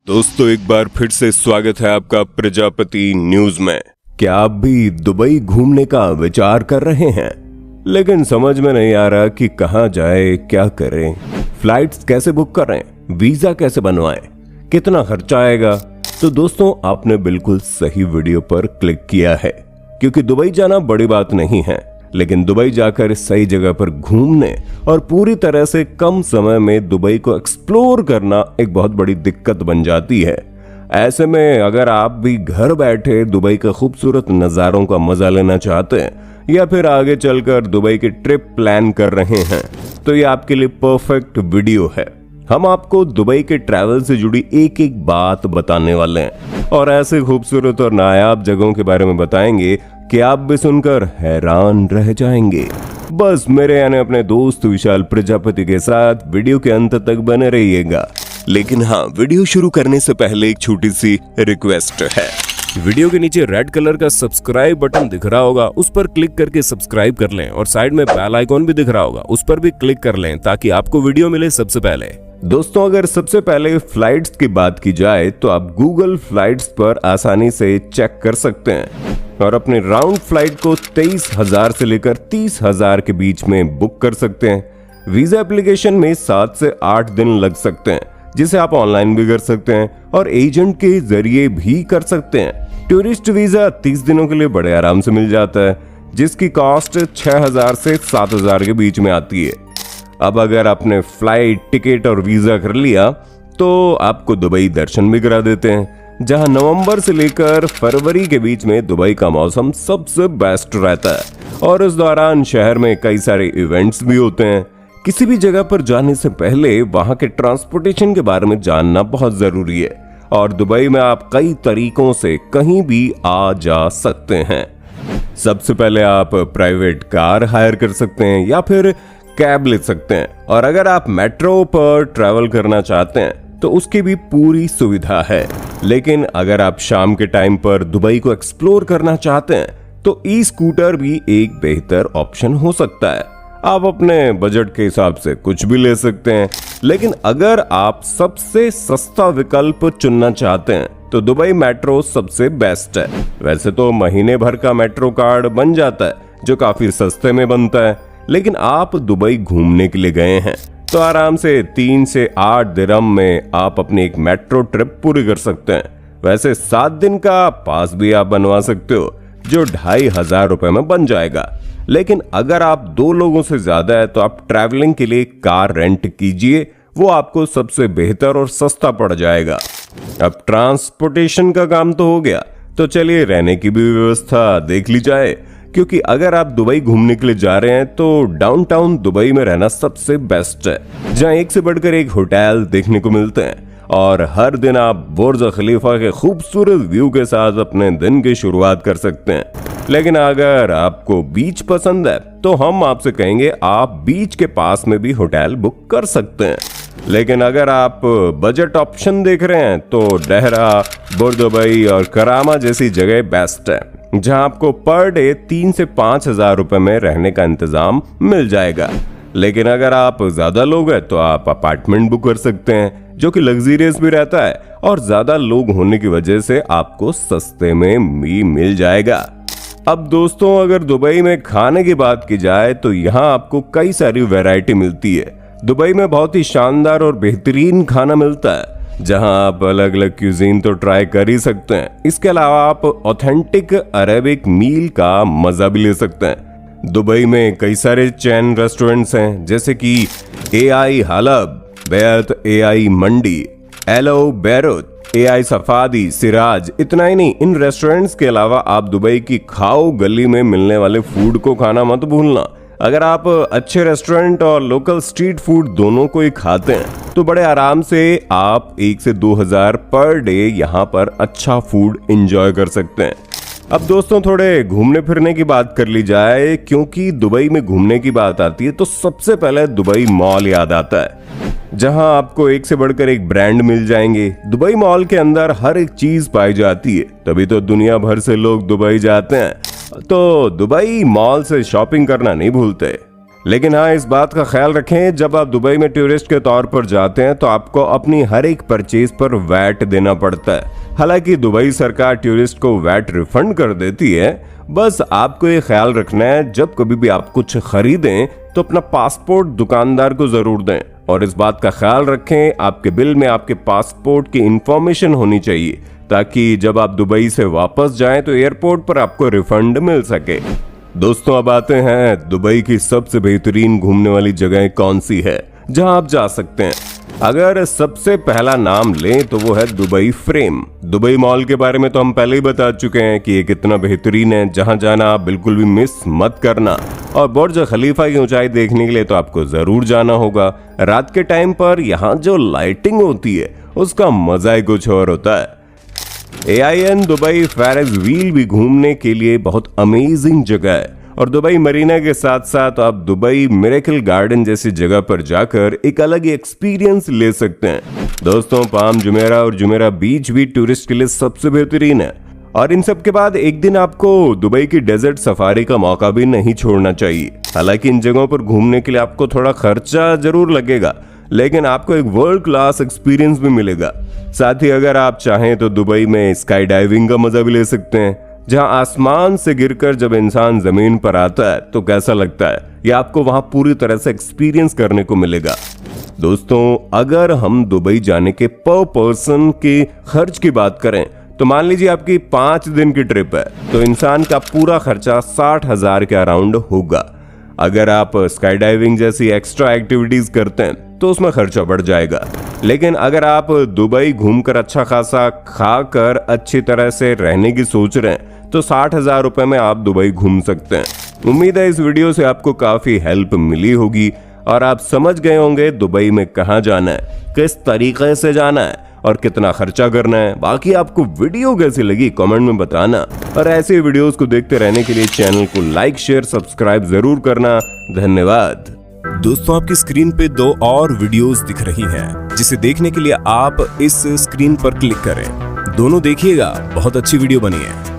दोस्तों एक बार फिर से स्वागत है आपका प्रजापति न्यूज में। क्या आप भी दुबई घूमने का विचार कर रहे हैं, लेकिन समझ में नहीं आ रहा कि कहां जाए, क्या करें, फ्लाइट्स कैसे बुक करें, वीजा कैसे बनवाएं, कितना खर्चा आएगा? तो दोस्तों आपने बिल्कुल सही वीडियो पर क्लिक किया है, क्योंकि दुबई जाना बड़ी बात नहीं है, लेकिन दुबई जाकर सही जगह पर घूमने और पूरी तरह से कम समय में दुबई को एक्सप्लोर करना एक बहुत बड़ी दिक्कत बन जाती है। ऐसे में अगर आप भी घर बैठे दुबई के खूबसूरत नज़ारों का मजा लेना चाहते हैं या फिर आगे चलकर दुबई की ट्रिप प्लान कर रहे हैं, तो ये आपके लिए परफेक्ट वीडियो है। हम आपको दुबई के ट्रैवल से जुड़ी एक एक बात बताने वाले हैं और ऐसे खूबसूरत और नायाब जगहों के बारे में बताएंगे कि आप भी सुनकर हैरान रह जाएंगे। बस मेरे यानी अपने दोस्त विशाल प्रजापति के साथ वीडियो के अंत तक बने रहिएगा। लेकिन हाँ, वीडियो शुरू करने से पहले एक छोटी सी रिक्वेस्ट है। वीडियो के नीचे रेड कलर का सब्सक्राइब बटन दिख रहा होगा, उस पर क्लिक करके सब्सक्राइब कर लें और साइड में बेल आइकॉन भी दिख रहा होगा, उस पर भी क्लिक कर लें ताकि आपको वीडियो मिले सबसे पहले। दोस्तों अगर सबसे पहले फ्लाइट्स की बात की जाए तो आप गूगल फ्लाइट्स पर आसानी से चेक कर सकते हैं और अपने राउंड फ्लाइट को 23,000 से लेकर 30,000 के बीच में बुक कर सकते हैं। वीजा एप्लीकेशन में 7 से 8 दिन लग सकते हैं, जिसे आप ऑनलाइन भी कर सकते हैं और एजेंट के जरिए भी कर सकते हैं। टूरिस्ट वीजा 30 दिनों के लिए बड़े आराम से मिल जाता है, जिसकी कॉस्ट 6,000 से 7,000 के बीच में आती है। अब अगर आपने फ्लाइट टिकट और वीजा कर लिया तो आपको दुबई दर्शन भी करा देते हैं, जहां नवंबर से लेकर फरवरी के बीच में दुबई का मौसम सबसे बेस्ट रहता है और इस दौरान शहर में कई सारे इवेंट्स भी होते हैं। किसी भी जगह पर जाने से पहले वहां के ट्रांसपोर्टेशन के बारे में जानना बहुत जरूरी है और दुबई में आप कई तरीकों से कहीं भी आ जा सकते हैं। सबसे पहले आप प्राइवेट कार हायर कर सकते हैं या फिर कैब ले सकते हैं और अगर आप मेट्रो पर ट्रैवल करना चाहते हैं तो उसकी भी पूरी सुविधा है। लेकिन अगर आप शाम के टाइम पर दुबई को एक्सप्लोर करना चाहते हैं तो ई स्कूटर भी एक बेहतर ऑप्शन हो सकता है। आप अपने बजट के हिसाब से कुछ भी ले सकते हैं, लेकिन अगर आप सबसे सस्ता विकल्प चुनना चाहते हैं तो दुबई मेट्रो सबसे बेस्ट है। वैसे तो महीने भर का मेट्रो कार्ड बन जाता है जो काफी सस्ते में बनता है, लेकिन आप दुबई घूमने के लिए गए हैं तो आराम से 3 से 8 दिरहम में आप अपनी एक मेट्रो ट्रिप पूरी कर सकते हैं। वैसे 7 दिन का पास भी आप बनवा सकते हो जो 2,500 रुपए में बन जाएगा। लेकिन अगर आप 2 लोगों से ज्यादा है तो आप ट्रैवलिंग के लिए कार रेंट कीजिए, वो आपको सबसे बेहतर और सस्ता पड़ जाएगा। अब ट्रांसपोर्टेशन का काम तो हो गया, तो चलिए रहने की भी व्यवस्था देख ली जाए, क्योंकि अगर आप दुबई घूमने के लिए जा रहे हैं तो डाउनटाउन दुबई में रहना सबसे बेस्ट है, जहां एक से बढ़कर एक होटल देखने को मिलते हैं और हर दिन आप बुर्ज खलीफा के खूबसूरत व्यू के साथ अपने दिन की शुरुआत कर सकते हैं। लेकिन अगर आपको बीच पसंद है तो हम आपसे कहेंगे आप बीच के पास में भी होटल बुक कर सकते हैं। लेकिन अगर आप बजट ऑप्शन देख रहे हैं तो डहरा, बुर्ज दुबई और करामा जैसी जगह बेस्ट है, जहां आपको पर डे 3 से 5,000 रुपए में रहने का इंतजाम मिल जाएगा। लेकिन अगर आप ज्यादा लोग हैं तो आप अपार्टमेंट बुक कर सकते हैं, जो कि लग्जरियस भी रहता है और ज्यादा लोग होने की वजह से आपको सस्ते में भी मिल जाएगा। अब दोस्तों अगर दुबई में खाने की बात की जाए तो यहाँ आपको कई सारी वैरायटी मिलती है। दुबई में बहुत ही शानदार और बेहतरीन खाना मिलता है, जहां आप अलग अलग क्यूजीन तो ट्राई कर ही सकते हैं। इसके अलावा आप ऑथेंटिक अरेबिक मील का मजा भी ले सकते हैं। दुबई में कई सारे चेन रेस्टोरेंट्स हैं, जैसे कि AI हलब, बेत AI मंडी, एलो बैरुत, AI सफादी, सिराज। इतना ही नहीं, इन रेस्टोरेंट्स के अलावा आप दुबई की खाओ गली में मिलने वाले फूड को खाना मत भूलना। अगर आप अच्छे रेस्टोरेंट और लोकल स्ट्रीट फूड दोनों को ही खाते हैं तो बड़े आराम से आप 1 से 2,000 पर डे यहाँ पर अच्छा फूड एंजॉय कर सकते हैं। अब दोस्तों थोड़े घूमने फिरने की बात कर ली जाए, क्योंकि दुबई में घूमने की बात आती है तो सबसे पहले दुबई मॉल याद आता है, जहां आपको एक से बढ़कर एक ब्रांड मिल जाएंगे। दुबई मॉल के अंदर हर एक चीज पाई जाती है, तभी तो दुनिया भर से लोग दुबई जाते हैं। तो दुबई मॉल से शॉपिंग करना नहीं भूलते। लेकिन हाँ, इस बात का ख्याल रखें, जब आप दुबई में टूरिस्ट के तौर पर जाते हैं तो आपको अपनी हर एक परचेज पर वैट देना पड़ता है। हालांकि दुबई सरकार टूरिस्ट को वैट रिफंड कर देती है। बस आपको ये ख्याल रखना है, जब कभी भी आप कुछ खरीदें तो अपना पासपोर्ट दुकानदार को जरूर दें, और इस बात का ख्याल रखें आपके बिल में आपके पासपोर्ट की इंफॉर्मेशन होनी चाहिए, ताकि जब आप दुबई से वापस जाएं तो एयरपोर्ट पर आपको रिफंड मिल सके। दोस्तों, अब आते हैं दुबई की सबसे बेहतरीन घूमने वाली जगह कौन सी है जहां आप जा सकते हैं। अगर सबसे पहला नाम लें तो वो है दुबई फ्रेम। दुबई मॉल के बारे में तो हम पहले ही बता चुके हैं कि ये कितना बेहतरीन है, जहां जाना आप बिल्कुल भी मिस मत करना। और बुर्ज खलीफा की ऊंचाई देखने के लिए तो आपको जरूर जाना होगा। रात के टाइम पर यहाँ जो लाइटिंग होती है उसका मजा ही कुछ और होता है। AIN दुबई फेरिस व्हील भी घूमने के लिए बहुत अमेजिंग जगह है, और दुबई मरीना के साथ साथ आप दुबई मिरेकल गार्डन जैसी जगह पर जाकर एक अलग ही एक्सपीरियंस ले सकते हैं। दोस्तों, पाम जुमेरा और जुमेरा बीच भी टूरिस्ट के लिए सबसे बेहतरीन है। और इन सब के बाद एक दिन आपको दुबई की डेजर्ट सफारी का मौका भी नहीं छोड़ना चाहिए। हालांकि इन जगहों पर घूमने के लिए आपको थोड़ा खर्चा जरूर लगेगा, लेकिन आपको एक वर्ल्ड क्लास एक्सपीरियंस भी मिलेगा। साथ ही अगर आप चाहें तो दुबई में स्काई डाइविंग का मजा भी ले सकते हैं, जहां आसमान से गिरकर जब इंसान जमीन पर आता है तो कैसा लगता है, ये आपको वहां पूरी तरह से एक्सपीरियंस करने को मिलेगा। दोस्तों, अगर हम दुबई जाने के पर पर्सन के खर्च की बात करें तो मान लीजिए आपकी 5 दिन की ट्रिप है, तो इंसान का पूरा खर्चा 60,000 के अराउंड होगा। अगर आप स्काई डाइविंग जैसी एक्स्ट्रा एक्टिविटीज करते हैं तो उसमें खर्चा बढ़ जाएगा। लेकिन अगर आप दुबई घूमकर अच्छा खासा खाकर अच्छी तरह से रहने की सोच रहे हैं तो 60,000 रुपए में आप दुबई घूम सकते हैं। उम्मीद है इस वीडियो से आपको काफी हेल्प मिली होगी और आप समझ गए होंगे दुबई में कहाँ जाना है, किस तरीके से जाना है और कितना खर्चा करना है। बाकी आपको वीडियो कैसी लगी कमेंट में बताना, और ऐसे वीडियोस को देखते रहने के लिए चैनल को लाइक शेयर सब्सक्राइब जरूर करना। धन्यवाद। दोस्तों, आपकी स्क्रीन पे 2 और वीडियोस दिख रही हैं, जिसे देखने के लिए आप इस स्क्रीन पर क्लिक करें। दोनों देखिएगा, बहुत अच्छी वीडियो बनी है।